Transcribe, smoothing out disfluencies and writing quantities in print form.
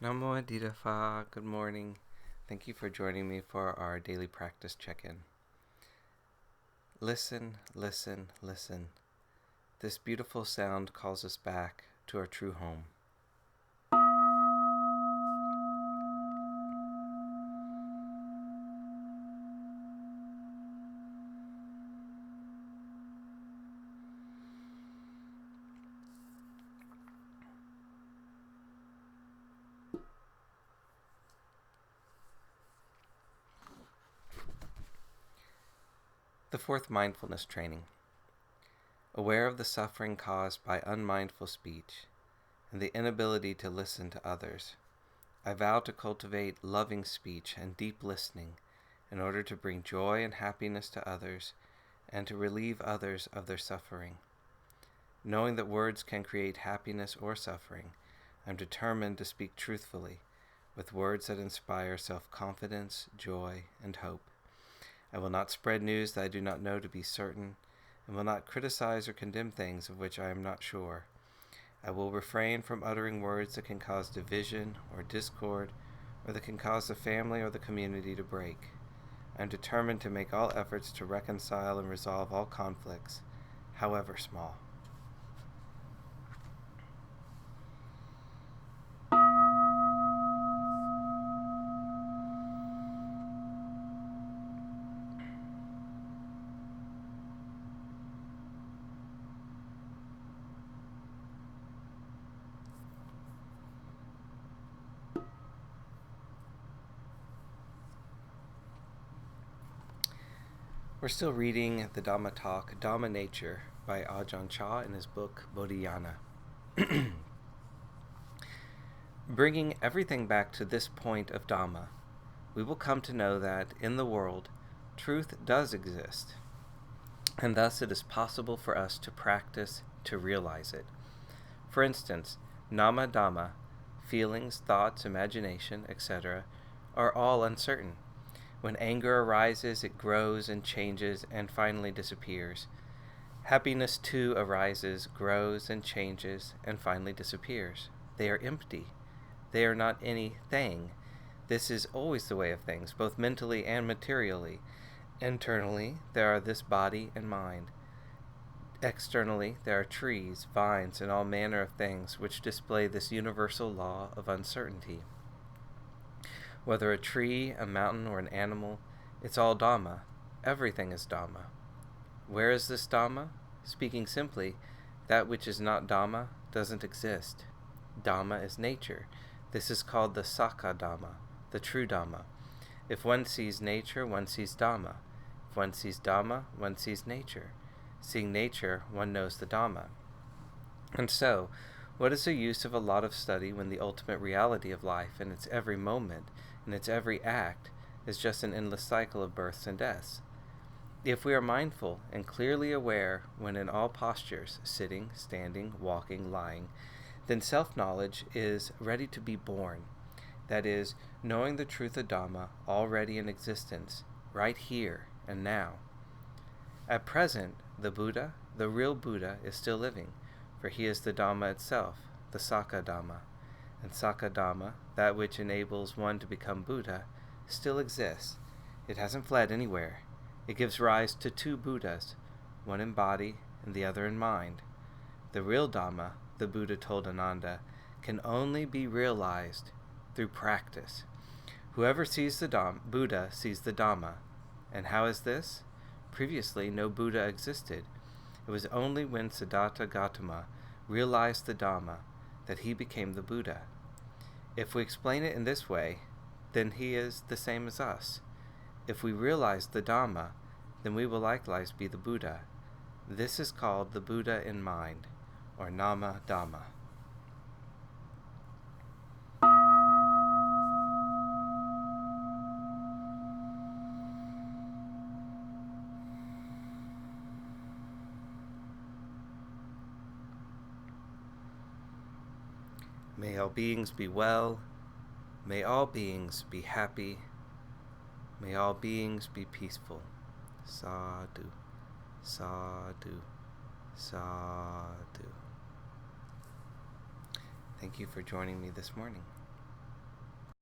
Nammo Phat. Good morning. Thank you for joining me for our daily practice check-in. Listen, listen, listen. This beautiful sound calls us back to our true home. The fourth mindfulness training. Aware of the suffering caused by unmindful speech and the inability to listen to others, I vow to cultivate loving speech and deep listening in order to bring joy and happiness to others and to relieve others of their suffering. Knowing that words can create happiness or suffering, I am determined to speak truthfully with words that inspire self-confidence, joy, and hope. I will not spread news that I do not know to be certain, and will not criticize or condemn things of which I am not sure. I will refrain from uttering words that can cause division or discord, or that can cause the family or the community to break. I am determined to make all efforts to reconcile and resolve all conflicts, however small. We're still reading the Dhamma talk, Dhamma Nature, by Ajahn Chah in his book, Bodhinyana. Bringing everything back to this point of Dhamma, we will come to know that, in the world, truth does exist, and thus it is possible for us to practice to realize it. For instance, Nama Dhamma, feelings, thoughts, imagination, etc., are all uncertain. When anger arises, it grows and changes and finally disappears. Happiness too arises, grows and changes and finally disappears. They are empty. They are not any thing. This is always the way of things, both mentally and materially. Internally, there are this body and mind. Externally, there are trees, vines, and all manner of things which display this universal law of uncertainty. Whether a tree, a mountain, or an animal, it's all Dhamma. Everything is Dhamma. Where is this Dhamma? Speaking simply, that which is not Dhamma doesn't exist. Dhamma is nature. This is called the Sakka Dhamma, the true Dhamma. If one sees nature, one sees Dhamma. If one sees Dhamma, one sees nature. Seeing nature, one knows the Dhamma. And so, what is the use of a lot of study when the ultimate reality of life in its every moment, in its every act, is just an endless cycle of births and deaths? If we are mindful and clearly aware when in all postures, sitting, standing, walking, lying, then self-knowledge is ready to be born. That is, knowing the truth of Dhamma already in existence, right here and now. At present, the Buddha, the real Buddha, is still living, for he is the Dhamma itself, the Sakka Dhamma. And Sakka Dhamma, that which enables one to become Buddha, still exists. It hasn't fled anywhere. It gives rise to two Buddhas, one in body and the other in mind. The real Dhamma, the Buddha told Ananda, can only be realized through practice. Whoever sees the Buddha sees the Dhamma. And how is this? Previously, no Buddha existed. It was only when Siddhartha Gautama realized the Dhamma that he became the Buddha. If we explain it in this way, then he is the same as us. If we realize the Dhamma, then we will likewise be the Buddha. This is called the Buddha in mind, or Nammo Dhamma. May all beings be well. May all beings be happy. May all beings be peaceful. Sadhu, sadhu, sadhu. Thank you for joining me this morning.